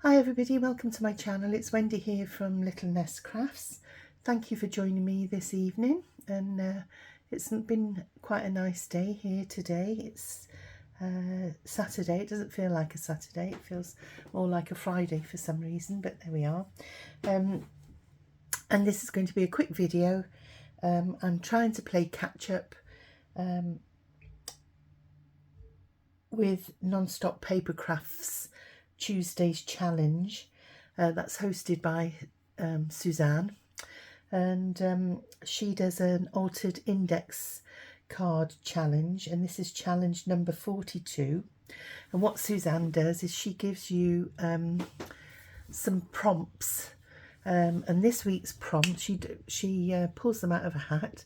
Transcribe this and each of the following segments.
Hi everybody, welcome to my channel. It's Wendy here from Little Nest Crafts. Thank you for joining me this evening, and it's been quite a nice day here today. It's Saturday. It doesn't feel like a Saturday, it feels more like a Friday for some reason, but there we are. And this is going to be a quick video. I'm trying to play catch up with Non-Stop Paper Crafts Tuesday's challenge. That's hosted by Suzanne, and she does an altered index card challenge, and this is challenge number 42. And what Suzanne does is she gives you some prompts, and this week's prompt, she pulls them out of a hat,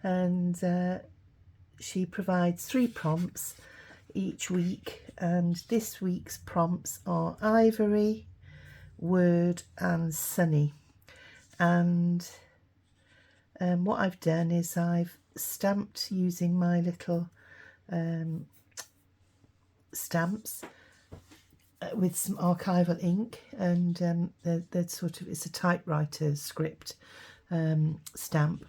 and she provides 3 prompts each week, and this week's prompts are Ivory, Word and Sunny. And what I've done is I've stamped using my little stamps with some archival ink, and they're sort of, it's a typewriter script stamp.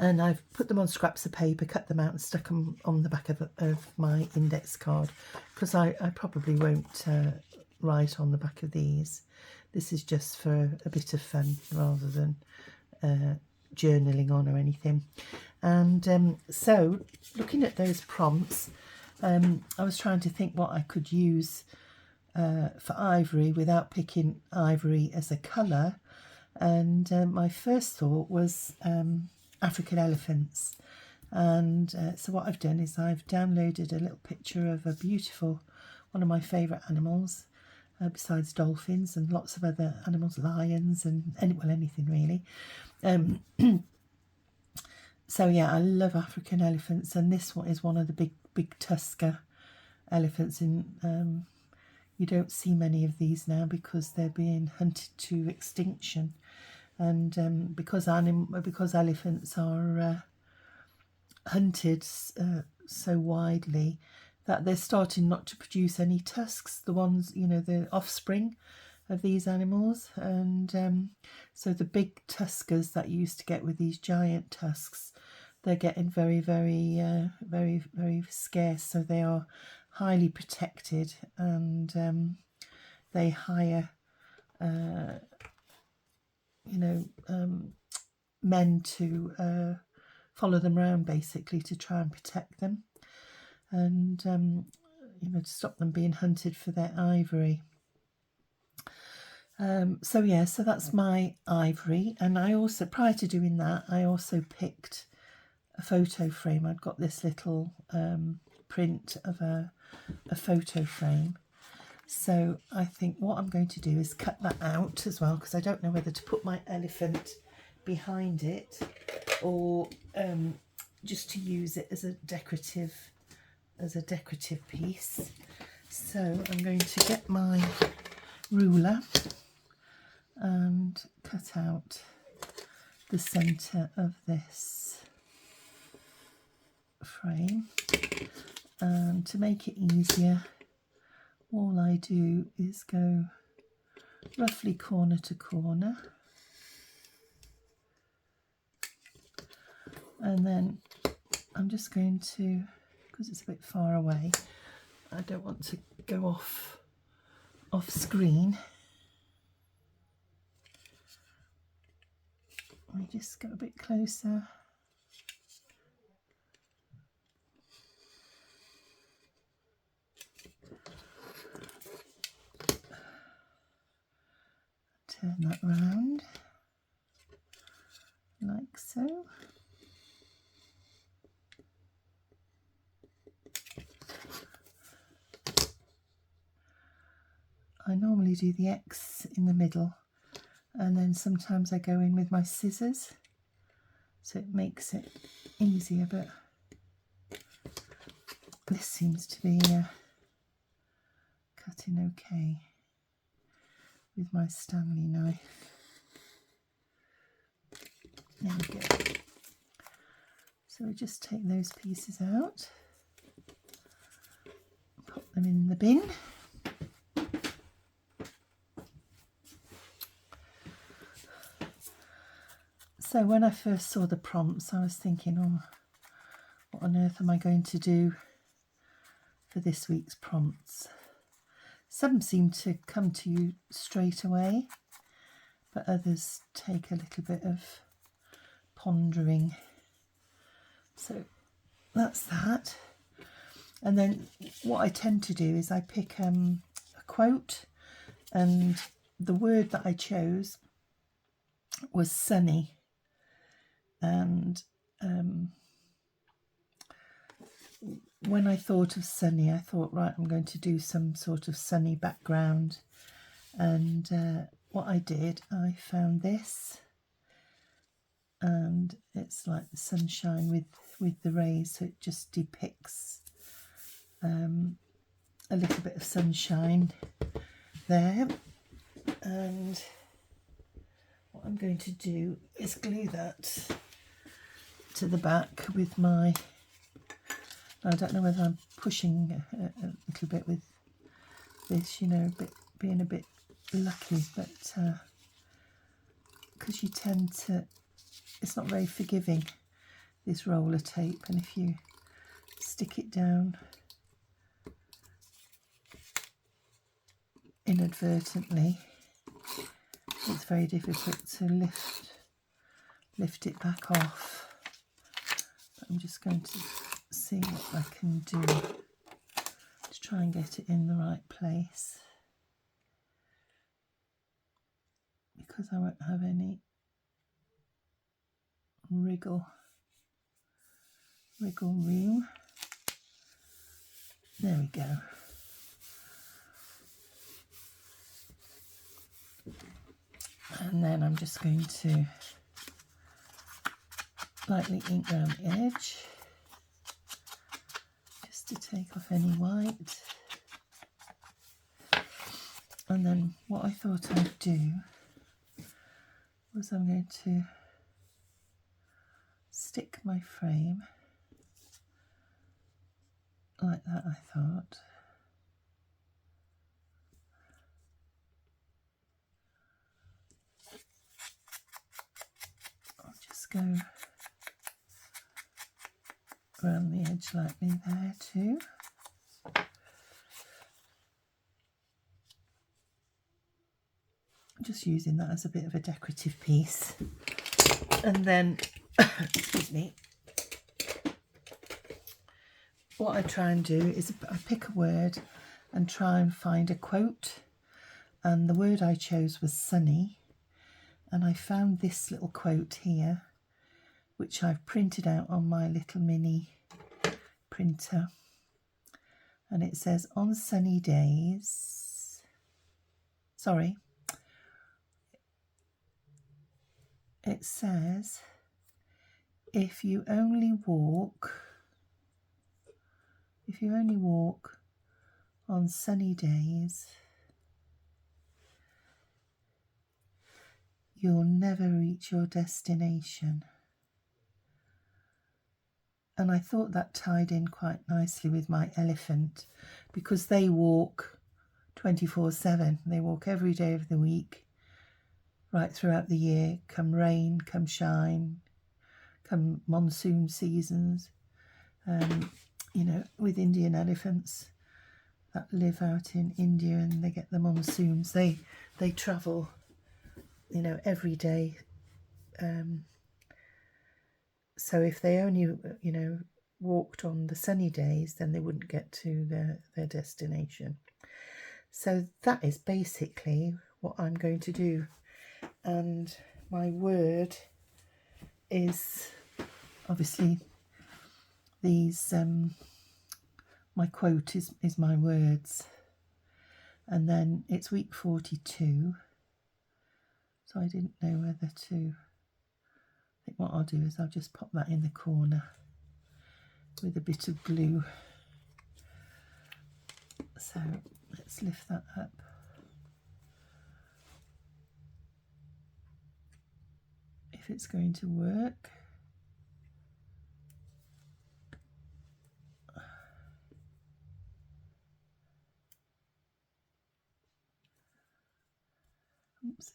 And I've put them on scraps of paper, cut them out and stuck them on the back of my index card, because I probably won't write on the back of these. This is just for a bit of fun rather than journaling on or anything. And so looking at those prompts, I was trying to think what I could use for ivory without picking ivory as a colour. And my first thought was African elephants, and so what I've done is I've downloaded a little picture of a beautiful, one of my favourite animals, besides dolphins and lots of other animals, lions and anything really. So yeah, I love African elephants, and this one is one of the big tusker elephants. In you don't see many of these now because they're being hunted to extinction. And because elephants are hunted so widely that they're starting not to produce any tusks, the ones, you know, the offspring of these animals. And so the big tuskers that you used to get with these giant tusks, they're getting very scarce, so they are highly protected, and they hire men to follow them around, basically to try and protect them, and to stop them being hunted for their ivory. So yeah, so that's my ivory. And I also, prior to doing that, I also picked a photo frame. I'd got this little print of a photo frame. So I think what I'm going to do is cut that out as well, because I don't know whether to put my elephant behind it or just to use it as a decorative piece. So I'm going to get my ruler and cut out the centre of this frame, and to make it easier, all I do is go roughly corner to corner, and then I'm just going to, because it's a bit far away, I don't want to go off screen. Let me just go a bit closer. Turn that round like so. I normally do the X in the middle, and then sometimes I go in with my scissors, so it makes it easier, but this seems to be cutting okay with my Stanley knife. There we go. So we just take those pieces out, pop them in the bin. So when I first saw the prompts, I was thinking, oh, what on earth am I going to do for this week's prompts? Some seem to come to you straight away, but others take a little bit of pondering. So that's that. And then what I tend to do is I pick a quote, and the word that I chose was sunny. And when I thought of sunny, I thought, right, I'm going to do some sort of sunny background. And what I did, I found this, and it's like the sunshine with the rays, so it just depicts a little bit of sunshine there. And what I'm going to do is glue that to the back with my, I don't know whether I'm pushing a little bit with this, you know, being a bit lucky, but because you tend to, it's not very forgiving, this roller tape, and if you stick it down inadvertently, it's very difficult to lift it back off. But I'm just going to see what I can do to try and get it in the right place, because I won't have any wriggle room. There we go. And then I'm just going to lightly ink around the edge, just to take off any white. And then what I thought I'd do was I'm going to stick my frame like that, I thought. I'll just go around the edge lightly there too. Just using that as a bit of a decorative piece. And then, excuse me, what I try and do is I pick a word and try and find a quote. And the word I chose was sunny. And I found this little quote here, which I've printed out on my little mini printer. And it says, on sunny days, sorry, it says, if you only walk on sunny days, you'll never reach your destination. And I thought that tied in quite nicely with my elephant, because they walk 24/7. They walk every day of the week, right throughout the year, come rain, come shine, come monsoon seasons. You know, with Indian elephants that live out in India and they get the monsoons, they travel, you know, every day. So if they only, you know, walked on the sunny days, then they wouldn't get to their destination. So that is basically what I'm going to do. And my word is obviously these, my quote is my words. And then it's week 42. So I didn't know whether to, I think what I'll do is I'll just pop that in the corner with a bit of glue. So let's lift that up. If it's going to work. Oops.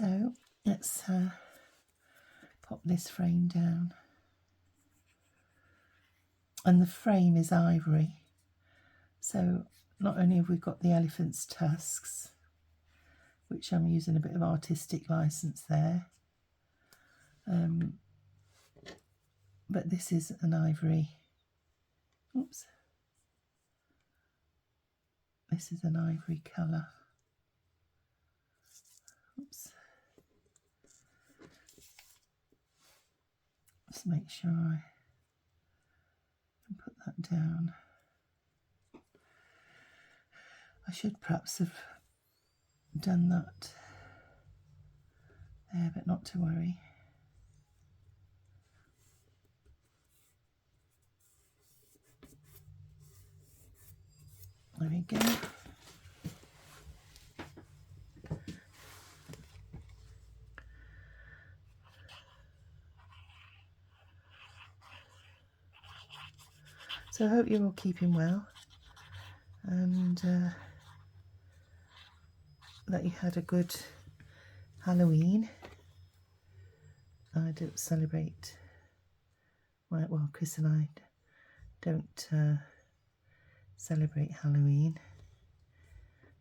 So let's pop this frame down. And the frame is ivory. So not only have we got the elephant's tusks, which I'm using a bit of artistic license there, but this is an ivory. Oops. This is an ivory colour. Oops. Just make sure I can put that down. I should perhaps have done that there, but not to worry. There we go. So I hope you're all keeping well, and that you had a good Halloween. I don't celebrate, well, Chris and I don't celebrate Halloween,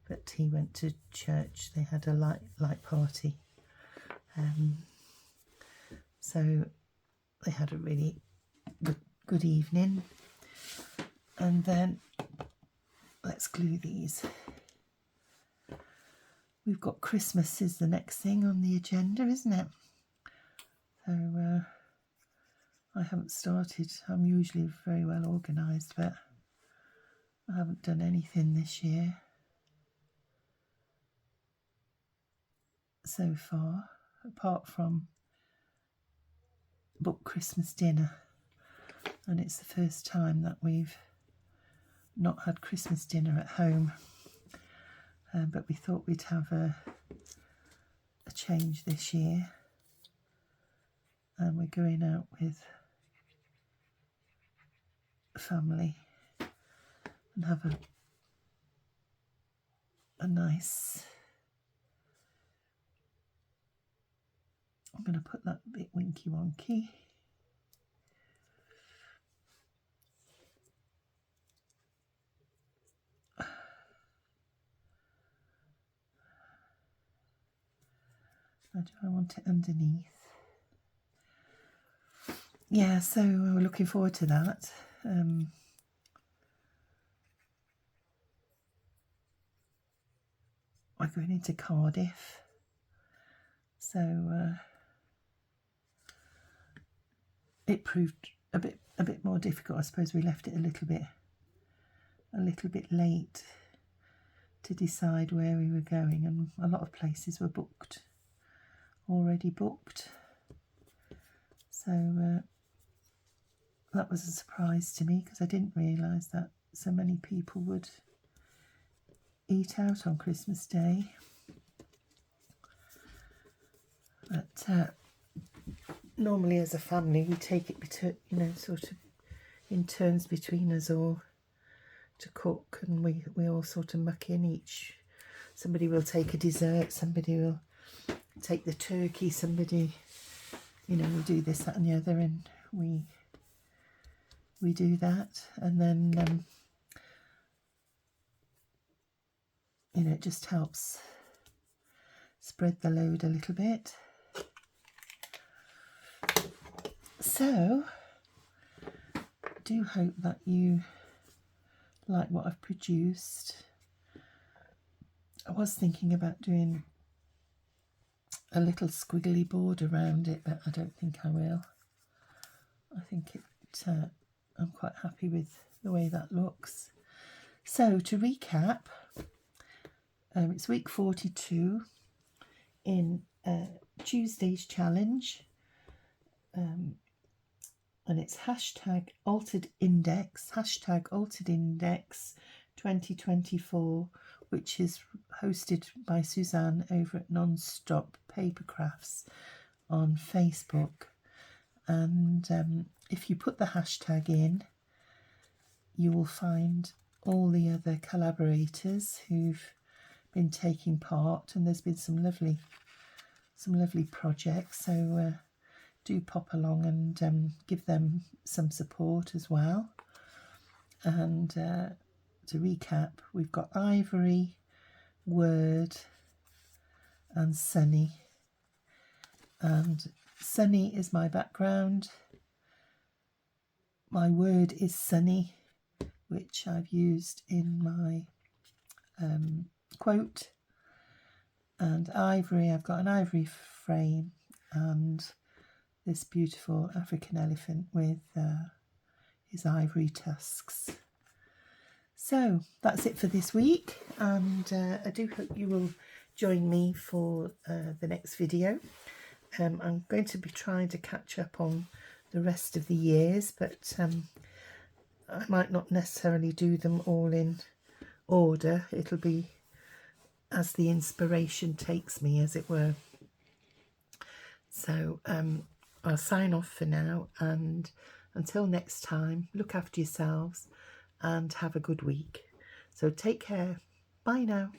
but he went to church. They had a light party, so they had a really good evening. And then let's glue these. We've got Christmas is the next thing on the agenda, isn't it? So I haven't started. I'm usually very well organised, but I haven't done anything this year so far, apart from book Christmas dinner. And it's the first time that we've not had Christmas dinner at home, but we thought we'd have a change this year, and we're going out with family and have a nice, I'm going to put that bit winky wonky. Or do I want it underneath? Yeah, so we're looking forward to that. We're going into Cardiff, so it proved a bit more difficult. I suppose we left it a little bit late to decide where we were going, and a lot of places were already booked. So that was a surprise to me, because I didn't realise that so many people would eat out on Christmas Day. But normally as a family we take it, sort of in turns between us all to cook, and we all sort of muck in each. Somebody will take a dessert, somebody will take the turkey, somebody, we do this, that and the other, and we do that, and then it just helps spread the load a little bit. So I do hope that you like what I've produced. I was thinking about doing a little squiggly board around it, but I don't think I will. I think I'm quite happy with the way that looks. So to recap, it's week 42 in Tuesday's challenge, and it's #altered index 2024, which is hosted by Suzanne over at Non-Stop Paper Crafts on Facebook. And if you put the hashtag in, you will find all the other collaborators who've been taking part, and there's been some lovely lovely projects. So do pop along and give them some support as well. And to recap, we've got Ivory, Word and Sunny. And Sunny is my background. My word is Sunny, which I've used in my quote. And Ivory, I've got an ivory frame and this beautiful African elephant with his ivory tusks. So that's it for this week, and I do hope you will join me for the next video. I'm going to be trying to catch up on the rest of the years, but I might not necessarily do them all in order. It'll be as the inspiration takes me, as it were. So I'll sign off for now, and until next time, look after yourselves and have a good week. So take care. Bye now.